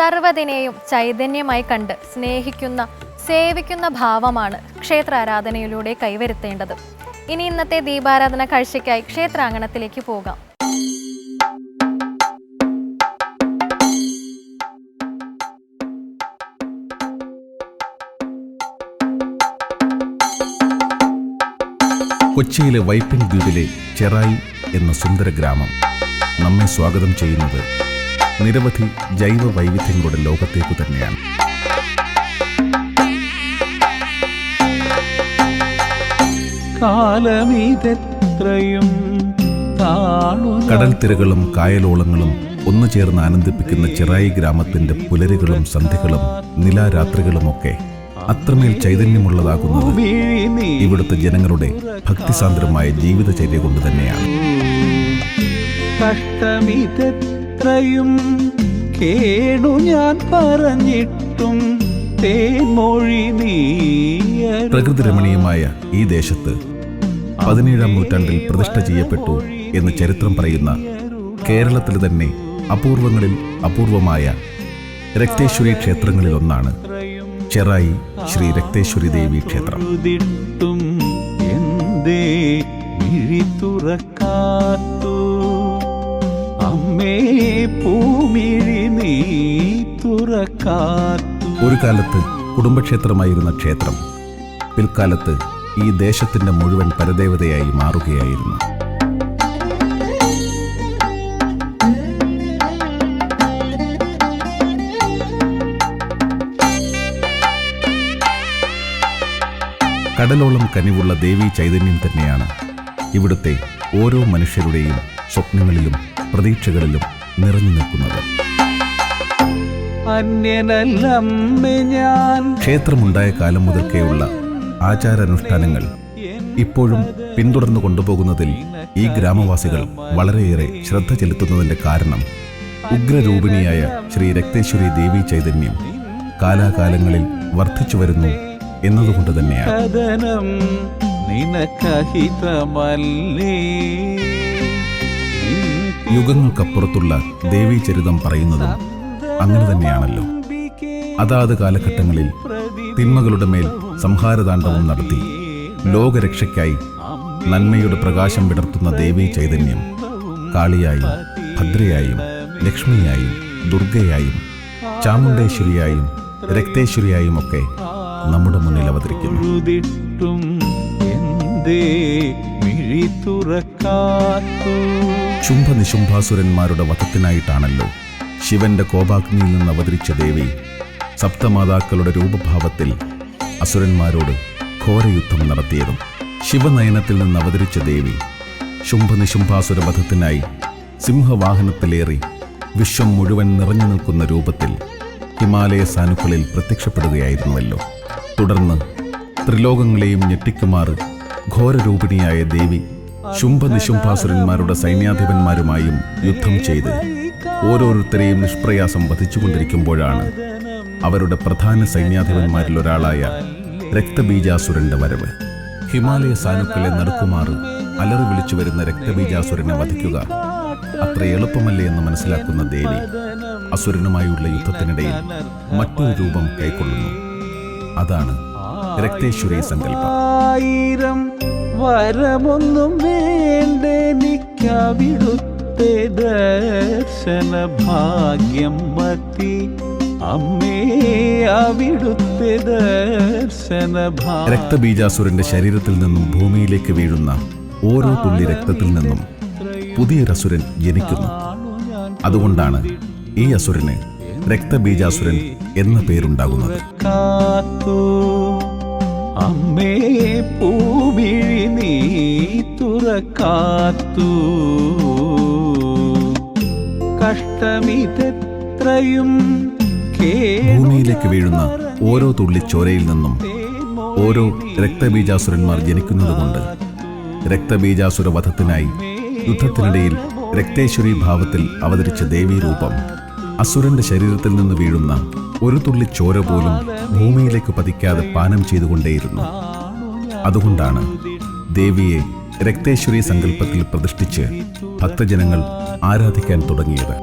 സർവ്വതിനെയും ചൈതന്യമായി കണ്ട് സ്നേഹിക്കുന്ന സേവിക്കുന്ന ഭാവമാണ് ക്ഷേത്രാരാധനയിലൂടെ കൈവരുത്തേണ്ടത്. ഇനി ഇന്നത്തെ ദീപാരാധന കാഴ്ചയ്ക്കായി ക്ഷേത്രാങ്കണത്തിലേക്ക് പോകാം. കൊച്ചിയിലെ വൈപ്പിൻ ദ്വീപിലെ ചെറായി എന്ന സുന്ദര ഗ്രാമം നമ്മെ സ്വാഗതം ചെയ്യുന്നത് നിരവധി ജൈവ വൈവിധ്യങ്ങളുടെ ലോകത്തേക്കു തന്നെയാണ്. കടൽ തിരകളും കായലോളങ്ങളും ഒന്നു ചേർന്ന് ആനന്ദിപ്പിക്കുന്ന ചെറായി ഗ്രാമത്തിന്റെ പുലരികളും സന്ധ്യകളും നിലാരാത്രികളുമൊക്കെ അത്രമേൽ ചൈതന്യമുള്ളതാകുന്നത് ഇവിടുത്തെ ജനങ്ങളുടെ ഭക്തിസാന്ദ്രമായ ജീവിതചര്യ കൊണ്ട് തന്നെയാണ്. കഷ്ടമിതെത്രയും കേടു ഞാൻ പറഞ്ഞിട്ടും തേൻമൊഴി നീ. പ്രകൃതി രമണീയമായ ഈ ദേശത്ത് 17-ാം നൂറ്റാണ്ടിൽ പ്രതിഷ്ഠ ചെയ്യപ്പെട്ടു എന്ന് ചരിത്രം പറയുന്ന കേരളത്തിൽ തന്നെ അപൂർവങ്ങളിൽ അപൂർവമായ രക്തേശ്വരി ക്ഷേത്രങ്ങളിൽ ഒന്നാണ് ചെറായി ശ്രീ രക്തേശ്വരി ദേവി ക്ഷേത്രം. ഒരു കാലത്ത് കുടുംബക്ഷേത്രമായിരുന്ന ക്ഷേത്രം പിൽക്കാലത്ത് ഈ ദേശത്തിന്റെ മുഴുവൻ പരദേവതയായി മാറുകയായിരുന്നു. കടലോളം കനിവുള്ള ദേവീ ചൈതന്യം തന്നെയാണ് ഇവിടുത്തെ ഓരോ മനുഷ്യരുടെയും സ്വപ്നങ്ങളിലും പ്രതീക്ഷകളിലും നിറഞ്ഞു നിൽക്കുന്നത്. ക്ഷേത്രമുണ്ടായ കാലം മുതൽക്കേയുള്ള ആചാരാനുഷ്ഠാനങ്ങൾ ഇപ്പോഴും പിന്തുടർന്നു കൊണ്ടുപോകുന്നതിൽ ഈ ഗ്രാമവാസികൾ വളരെയേറെ ശ്രദ്ധ ചെലുത്തുന്നതിന്റെ കാരണം ഉഗ്രരൂപിണിയായ ശ്രീ രക്തേശ്വരി ദേവീ ചൈതന്യം കാലാകാലങ്ങളിൽ വർദ്ധിച്ചു വരുന്നു എന്നതുകൊണ്ട് തന്നെയാണ്. യുഗങ്ങൾക്കപ്പുറത്തുള്ള ദേവീചരിതം പറയുന്നതും അങ്ങനെ തന്നെയാണല്ലോ. അതാത് കാലഘട്ടങ്ങളിൽ തിന്മകളുടെ മേൽ സംഹാരതാണ്ഡവം നടത്തി ലോകരക്ഷയ്ക്കായി നന്മയുടെ പ്രകാശം വിടർത്തുന്ന ദേവീ ചൈതന്യം കാളിയായും ഭദ്രയായും ലക്ഷ്മിയായും ദുർഗയായും ചാമുണ്ടേശ്വരിയായും രക്തേശ്വരിയായും ഒക്കെ നമ്മുടെ മുന്നിൽ അവതരിക്കുന്നു. ശുംഭനിശുംഭാസുരന്മാരുടെ വധത്തിനായിട്ടാണല്ലോ ശിവന്റെ കോപാഗ്നിയിൽ നിന്ന് അവതരിച്ച ദേവി സപ്തമാതാക്കളുടെ രൂപഭാവത്തിൽ അസുരന്മാരോട് ഘോരയുദ്ധം നടത്തിയതും. ശിവനയനത്തിൽ നിന്ന് അവതരിച്ച ദേവി ശുംഭനിശുംഭാസുര വധത്തിനായി സിംഹവാഹനത്തിലേറി വിശ്വം മുഴുവൻ നിറഞ്ഞു നിൽക്കുന്ന രൂപത്തിൽ ഹിമാലയ സാനുക്കളിൽ പ്രത്യക്ഷപ്പെടുകയായിരുന്നുവല്ലോ. തുടർന്ന് ത്രിലോകങ്ങളെയും ഞെട്ടിക്കുമാറ് ഘോരരൂപിണിയായ ദേവി ശുംഭനിശുംഭാസുരന്മാരുടെ സൈന്യാധിപന്മാരുമായും യുദ്ധം ചെയ്ത് ഓരോരുത്തരെയും നിഷ്പ്രയാസം വധിച്ചുകൊണ്ടിരിക്കുമ്പോഴാണ് അവരുടെ പ്രധാന സൈന്യാധിപന്മാരിൽ ഒരാളായ രക്തബീജാസുരന്റെ വരവ്. ഹിമാലയ സാനുക്കളെ നടുക്കുമാറ് അലറി വിളിച്ചു വരുന്ന രക്തബീജാസുരനെ വധിക്കുക അത്ര എളുപ്പമല്ലേ എന്ന് മനസ്സിലാക്കുന്ന ദേവി അസുരനുമായുള്ള യുദ്ധത്തിനിടയിൽ മറ്റൊരു രൂപം കൈക്കൊള്ളുന്നു. അതാണ് രക്തേശ്വരി സങ്കല്പം. വരമൊന്നും വേണ്ടെനിക്കവിടുത്തെ ദർശന ഭാഗ്യം മതി അമ്മേ, അവിടുത്തെ ദർശന. രക്തബീജാസുരന്റെ ശരീരത്തിൽ നിന്നും ഭൂമിയിലേക്ക് വീഴുന്ന ഓരോ തുള്ളി രക്തത്തിൽ നിന്നും പുതിയൊരസുരൻ ജനിക്കുന്നു. അതുകൊണ്ടാണ് ഈ അസുരന് രക്തബീജാസുരൻ എന്ന പേരുണ്ടാകുന്നത്. അമ്മേ പൂമിഴി നീ തുറക്കാത്തു. കഷ്ടമിതെത്രയും ഭൂമിയിലേക്ക് വീഴുന്ന ഓരോ തുള്ളി ചോരയിൽ നിന്നും ഓരോ രക്തബീജാസുരന്മാർ ജനിക്കുന്നതുകൊണ്ട് രക്തബീജാസുര വധത്തിനായി യുദ്ധത്തിനിടയിൽ രക്തേശ്വരി ഭാവത്തിൽ അവതരിച്ച ദേവീരൂപം അസുരന്റെ ശരീരത്തിൽ നിന്ന് വീഴുന്ന ഒരു തുള്ളി ചോര പോലും ഭൂമിയിലേക്ക് പതിക്കാതെ പാനം ചെയ്തുകൊണ്ടേയിരുന്നു. അതുകൊണ്ടാണ് ദേവിയെ രക്തേശ്വരി സങ്കല്പത്തിൽ പ്രതിഷ്ഠിച്ച് ഭക്തജനങ്ങൾ ആരാധിക്കാൻ തുടങ്ങിയത്.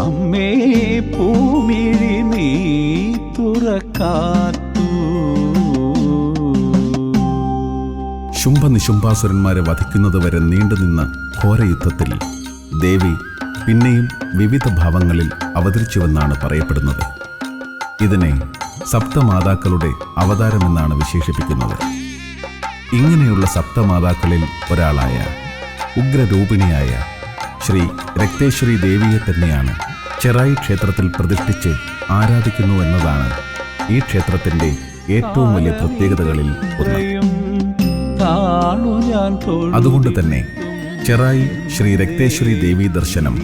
അമ്മേ പൂമിഴി തുറക്കാത്തു. ശുംഭനിശുംഭാസുരന്മാരെ വധിക്കുന്നതുവരെ നീണ്ടുനിന്ന ഘോരയുദ്ധത്തിൽ ദേവി പിന്നെയും വിവിധ ഭാവങ്ങളിൽ അവതരിച്ചുവെന്നാണ് പറയപ്പെടുന്നത്. ഇതിനെ സപ്തമാതാക്കളുടെ അവതാരമെന്നാണ് വിശേഷിപ്പിക്കുന്നത്. ഇങ്ങനെയുള്ള സപ്തമാതാക്കളിൽ ഒരാളായ ഉഗ്രരൂപിണിയായ ശ്രീ രക്തേശ്വരി ദേവിയെ തന്നെയാണ് ചെറായി ക്ഷേത്രത്തിൽ പ്രതിഷ്ഠിച്ച് ആരാധിക്കുന്നു എന്നതാണ് ഈ ക്ഷേത്രത്തിൻ്റെ ഏറ്റവും വലിയ പ്രത്യേകതകളിൽ ഒന്ന്. അതുകൊണ്ട് തന്നെ ചെറായി ശ്രീ രക്തേശ്വരി ദേവി ദർശനം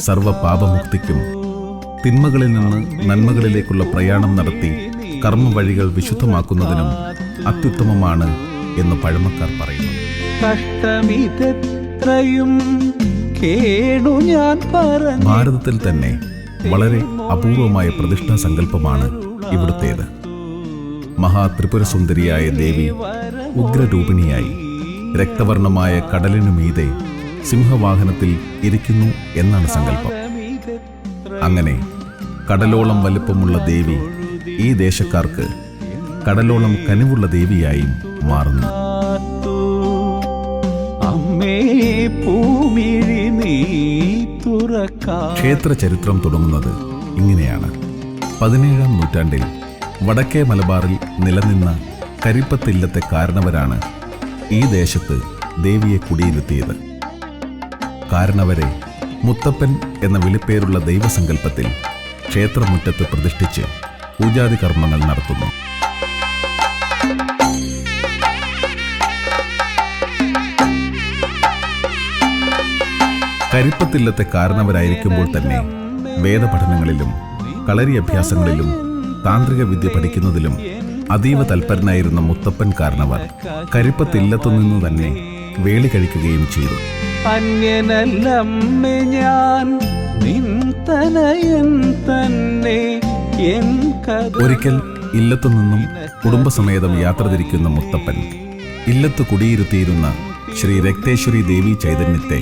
സർവപാപമുക്തിക്കും തിന്മകളിൽ നിന്ന് നന്മകളിലേക്കുള്ള പ്രയാണം നടത്തി കർമ്മവഴികൾ വിശുദ്ധമാക്കുന്നതിനും അത്യുത്തമമാണ് എന്ന് പഴമക്കാർ പറയുന്നു. ഭാരതത്തിൽ തന്നെ വളരെ അപൂർവമായ പ്രതിഷ്ഠാ സങ്കല്പമാണ് ഇവിടുത്തേത്. മഹാത്രിപുരസുന്ദരിയായ ദേവി ഉഗ്രരൂപിണിയായി രക്തവർണമായ കടലിനു മീതെ സിംഹവാഹനത്തിൽ ഇരിക്കുന്നു എന്നാണ് സങ്കല്പം. അങ്ങനെ കടലോളം വലിപ്പമുള്ള ദേവി ഈ ദേശക്കാർക്ക് കടലോളം കനിവുള്ള ദേവിയായും മാറുന്നു. ക്ഷേത്ര ചരിത്രം തുടങ്ങുന്നത് ഇങ്ങനെയാണ്. 17-ാം നൂറ്റാണ്ടിൽ വടക്കേ മലബാറിൽ നിലനിന്ന കരിപ്പത്തില്ലത്തെ കാരണവരാണ് ഈ ദേശത്ത് ദേവിയെ കുടിയിരുത്തിയത്. കാരണവരെ മുത്തപ്പൻ എന്ന വിളിപ്പേരുള്ള ദൈവസങ്കല്പത്തിൽ ക്ഷേത്രമുറ്റത്ത് പ്രതിഷ്ഠിച്ച് പൂജാതി കർമ്മങ്ങൾ നടത്തുന്നു. കരിപ്പത്തില്ലത്തെ കാരണവരായിരിക്കുമ്പോൾ തന്നെ വേദപഠനങ്ങളിലും കളരി അഭ്യാസങ്ങളിലും താന്ത്രിക വിദ്യ പഠിക്കുന്നതിലും അതീവ തൽപരനായിരുന്ന മുത്തപ്പൻ കാരണവർ കരിപ്പത്തില്ലത്തു നിന്ന് തന്നെ വേളി കഴിക്കുകയും ചെയ്തു. ഒരിക്കൽ ഇല്ലത്തു നിന്നും കുടുംബസമേതം യാത്ര തിരിക്കുന്ന മുത്തപ്പൻ ഇല്ലത്ത് കുടിയിരുത്തിയിരുന്ന ശ്രീ രക്തേശ്വരി ദേവി ചൈതന്യത്തെ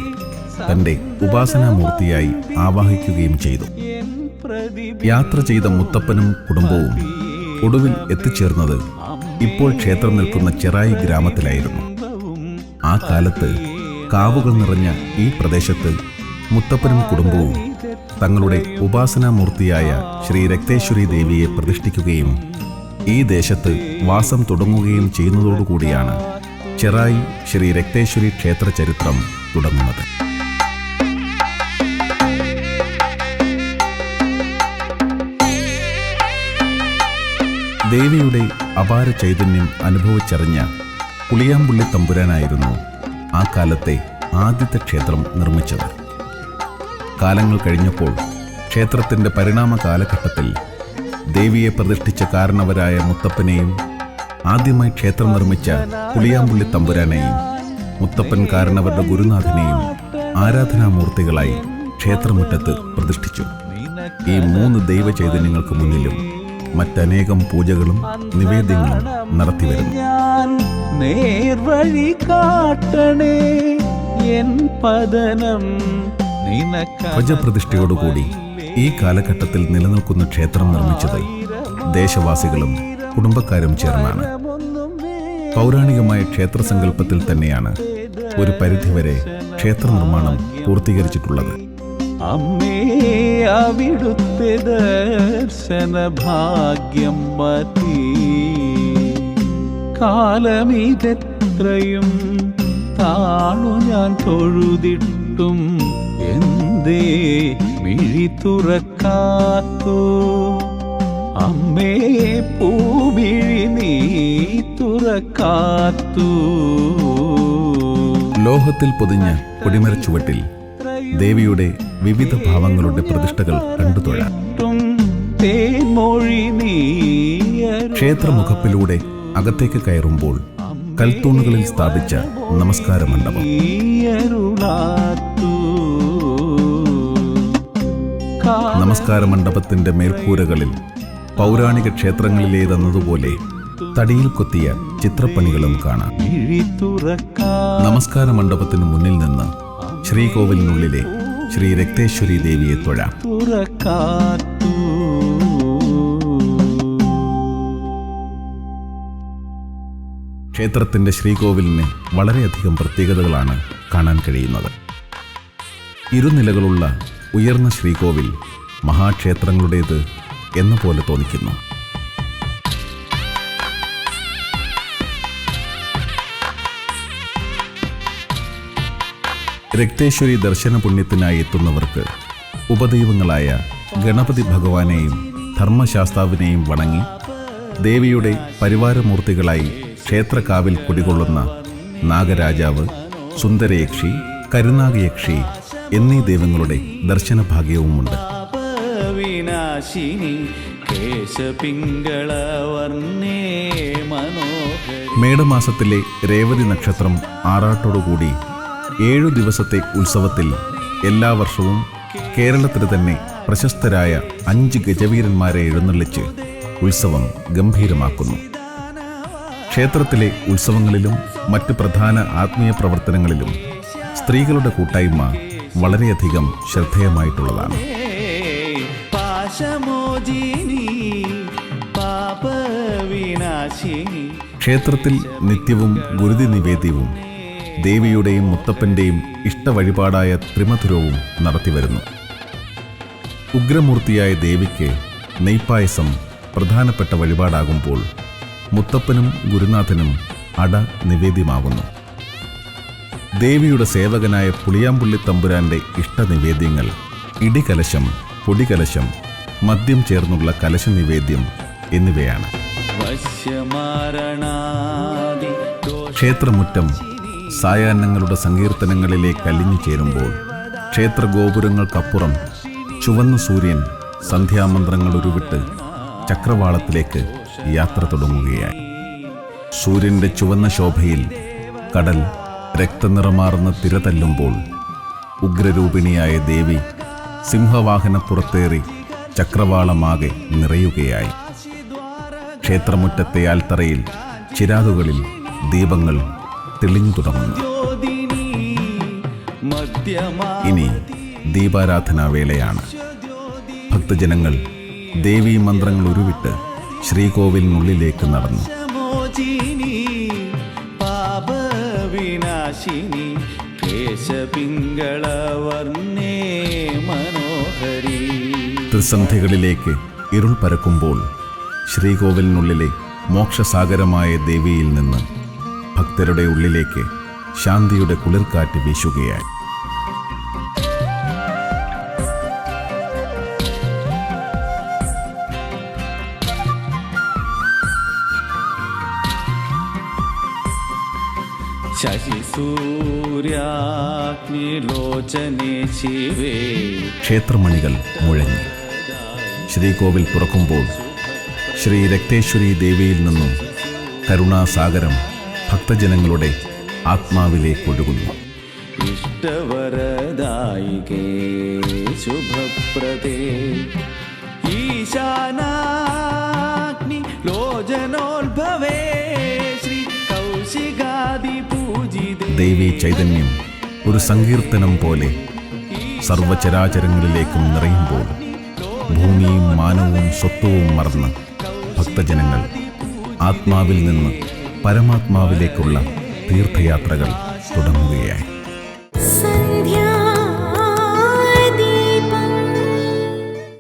തന്റെ ഉപാസനാമൂർത്തിയായി ആവാഹിക്കുകയും ചെയ്തു. യാത്ര ചെയ്ത മുത്തപ്പനും കുടുംബവും ഒടുവിൽ എത്തിച്ചേർന്നത് ഇപ്പോൾ ക്ഷേത്രം നിൽക്കുന്ന ചെറായി ഗ്രാമത്തിലായിരുന്നു. ആ കാലത്ത് കാവുകൾ നിറഞ്ഞ ഈ പ്രദേശത്ത് മുത്തപ്പനും കുടുംബവും തങ്ങളുടെ ഉപാസനാമൂർത്തിയായ ശ്രീ രക്തേശ്വരി ദേവിയെ പ്രതിഷ്ഠിക്കുകയും ഈ ദേശത്ത് വാസം തുടങ്ങുകയും ചെയ്യുന്നതോടുകൂടിയാണ് ചെറായി ശ്രീ രക്തേശ്വരി ക്ഷേത്ര ചരിത്രം തുടങ്ങുന്നത്. ദേവിയുടെ അപാര ചൈതന്യം അനുഭവിച്ചറിഞ്ഞ പുളിയാമ്പുള്ളി തമ്പുരാനായിരുന്നു ആ കാലത്തെ ആദ്യത്തെ ക്ഷേത്രം നിർമ്മിച്ചത്. കാലങ്ങൾ കഴിഞ്ഞപ്പോൾ ക്ഷേത്രത്തിൻ്റെ പരിണാമ കാലഘട്ടത്തിൽ ദേവിയെ പ്രതിഷ്ഠിച്ച കാരണവരായ മുത്തപ്പനെയും ആദ്യമായി ക്ഷേത്രം നിർമ്മിച്ച പുളിയാമ്പുള്ളി തമ്പുരാനെയും മുത്തപ്പൻ കാരണവരുടെ ഗുരുനാഥനെയും ആരാധനാമൂർത്തികളായി ക്ഷേത്രമുറ്റത്ത് പ്രതിഷ്ഠിച്ചു. ഈ 3 ദൈവചൈതന്യങ്ങൾക്ക് മുന്നിലും മറ്റനേകം പൂജകളും നിവേദ്യങ്ങളും നടത്തിവരുന്നു. ധ്വജപ്രതിഷ്ഠയോടുകൂടി ഈ കാലഘട്ടത്തിൽ നിലനിൽക്കുന്ന ക്ഷേത്രം നിർമ്മിച്ചത് ദേശവാസികളും കുടുംബക്കാരും ചേർന്നാണ്. പൗരാണികമായ ക്ഷേത്രസങ്കല്പത്തിൽ തന്നെയാണ് ഒരു പരിധിവരെ ക്ഷേത്ര നിർമ്മാണം പൂർത്തീകരിച്ചിട്ടുള്ളത്. അമ്മേ അവിടുത്തെ ദർശന ഭാഗ്യം മതി. കാലമിതെത്രയും താണു ഞാൻ തൊഴുതിട്ടും എന്തേ മിഴി തുറക്കാത്തു. അമ്മേ പൂമിഴി നീ തുറക്കാത്തു. ലോഹത്തിൽ പൊതിഞ്ഞ കൊടിമരച്ചുവട്ടിൽ ദേവിയുടെ വിവിധ ഭാവങ്ങളുടെ പ്രതിഷ്ഠകൾ കണ്ടുതൊഴാം. ക്ഷേത്രമുഖപ്പിലൂടെ അകത്തേക്ക് കയറുമ്പോൾ കൽത്തൂണുകളിൽ സ്ഥാപിച്ച നമസ്കാര മണ്ഡപം, നമസ്കാര മണ്ഡപത്തിന്റെ മേൽക്കൂരകളിൽ പൗരാണിക ക്ഷേത്രങ്ങളിലേതെന്നതുപോലെ തടിയിൽ കൊത്തിയ ചിത്രപ്പണികളും കാണാം. നമസ്കാര മണ്ഡപത്തിന് മുന്നിൽ നിന്ന് ശ്രീകോവിലിനുള്ളിലെ ശ്രീ രക്തേശ്വരി ദേവിയെ തൊഴാം. ക്ഷേത്രത്തിൻ്റെ ശ്രീകോവിലിന് വളരെയധികം പ്രത്യേകതകളാണ് കാണാൻ കഴിയുന്നത്. ഇരുനിലകളുള്ള ഉയർന്ന ശ്രീകോവിൽ മഹാക്ഷേത്രങ്ങളുടേത് എന്ന പോലെ തോന്നിക്കുന്നു. രക്തേശ്വരി ദർശന പുണ്യത്തിനായി എത്തുന്നവർക്ക് ഉപദൈവങ്ങളായ ഗണപതി ഭഗവാനെയും ധർമ്മശാസ്താവിനെയും വണങ്ങി ദേവിയുടെ പരിവാരമൂർത്തികളായി ക്ഷേത്രകാവിൽ കുടികൊള്ളുന്ന നാഗരാജാവ്, സുന്ദരയക്ഷി, കരുനാഗയക്ഷി എന്നീ ദൈവങ്ങളുടെ ദർശനഭാഗ്യവുമുണ്ട്. മേടമാസത്തിലെ രേവതി നക്ഷത്രം ആറാട്ടോടുകൂടി 7 ദിവസത്തെ ഉത്സവത്തിൽ എല്ലാ വർഷവും കേരളത്തിൽ തന്നെ പ്രശസ്തരായ 5 ഗജവീരന്മാരെ എഴുന്നള്ളിച്ച് ഉത്സവം ഗംഭീരമാക്കുന്നു. ക്ഷേത്രത്തിലെ ഉത്സവങ്ങളിലും മറ്റ് പ്രധാന ആത്മീയ പ്രവർത്തനങ്ങളിലും സ്ത്രീകളുടെ കൂട്ടായ്മ വളരെയധികം ശ്രദ്ധേയമായിട്ടുള്ളതാണ്. ക്ഷേത്രത്തിൽ നിത്യവും ഗുരുതി നിവേദ്യവും ദേവിയുടെയും മുത്തപ്പൻ്റെയും ഇഷ്ടവഴിപാടായ ത്രിമധുരവും നടത്തിവരുന്നു. ഉഗ്രമൂർത്തിയായ ദേവിക്ക് നെയ്പായസം പ്രധാനപ്പെട്ട വഴിപാടാകുമ്പോൾ മുത്തപ്പനും ഗുരുനാഥനും അട നിവേദ്യമാകുന്നു. ദേവിയുടെ സേവകനായ പുളിയാമ്പുള്ളി തമ്പുരാന്റെ ഇഷ്ടനിവേദ്യങ്ങൾ ഇടികലശം, പൊടികലശം, മദ്യം ചേർന്നുള്ള കലശ നിവേദ്യം എന്നിവയാണ്. ക്ഷേത്രമുറ്റം സായാഹ്നങ്ങളുടെ സങ്കീർത്തനങ്ങളിലേക്ക് അലിഞ്ഞു ചേരുമ്പോൾ ക്ഷേത്രഗോപുരങ്ങൾക്കപ്പുറം ചുവന്ന സൂര്യൻ സന്ധ്യാമന്ത്രങ്ങൾ ഉരുവിട്ട് ചക്രവാളത്തിലേക്ക് യാത്ര തുടങ്ങുകയായി. സൂര്യന്റെ ചുവന്ന ശോഭയിൽ കടൽ രക്തനിറമാർന്ന തിരതല്ലുമ്പോൾ ഉഗ്രരൂപിണിയായ ദേവി സിംഹവാഹനപ്പുറത്തേറി ചക്രവാളമാകെ നിറയുകയായി. ക്ഷേത്രമുറ്റത്തെ ആൽത്തറയിൽ ചിരാതുകളിൽ ദീപങ്ങൾ തെളിഞ്ഞു തുടങ്ങുന്നു. ഇനി ദീപാരാധനാവേളയാണ്. ഭക്തജനങ്ങൾ ദേവീ മന്ത്രങ്ങൾ ഉരുവിട്ട് ശ്രീകോവിലിനുള്ളിലേക്ക് നടന്നു. ത്രിസന്ധികളിലേക്ക് ഇരുൾ പരക്കുമ്പോൾ ശ്രീകോവിലിനുള്ളിലെ മോക്ഷസാഗരമായ ദേവിയിൽ നിന്ന് ഭക്തരുടെ ഉള്ളിലേക്ക് ശാന്തിയുടെ കുളിർക്കാറ്റ് വീശുകയായി. ക്ഷേത്രമണികൾ മുഴങ്ങി. ശ്രീകോവിൽ തുറക്കുമ്പോൾ ശ്രീ രക്തേശ്വരി ദേവിയിൽ നിന്നും കരുണാസാഗരം ഭക്തജനങ്ങളുടെ ആത്മാവിലേക്കൊഴുകുന്നു. ഇഷ്ടവരദായികേ ശുഭപ്രദേ ഈശാനാഗ്നി ലോചനോത്ഭവേ ശ്രീ കൗശികാദി പൂജിതേ. ദേവി ചൈതന്യം ഒരു സങ്കീർത്തനം പോലെ സർവചരാചരങ്ങളിലേക്കും നിറയുമ്പോൾ ഭൂമിയും മാനവും സ്വത്വവും മറന്ന് ഭക്തജനങ്ങൾ ആത്മാവിൽ നിന്ന് പരമാത്മാവിലേക്കുള്ള തീർത്ഥയാത്രകൾ തുടങ്ങുകയായി.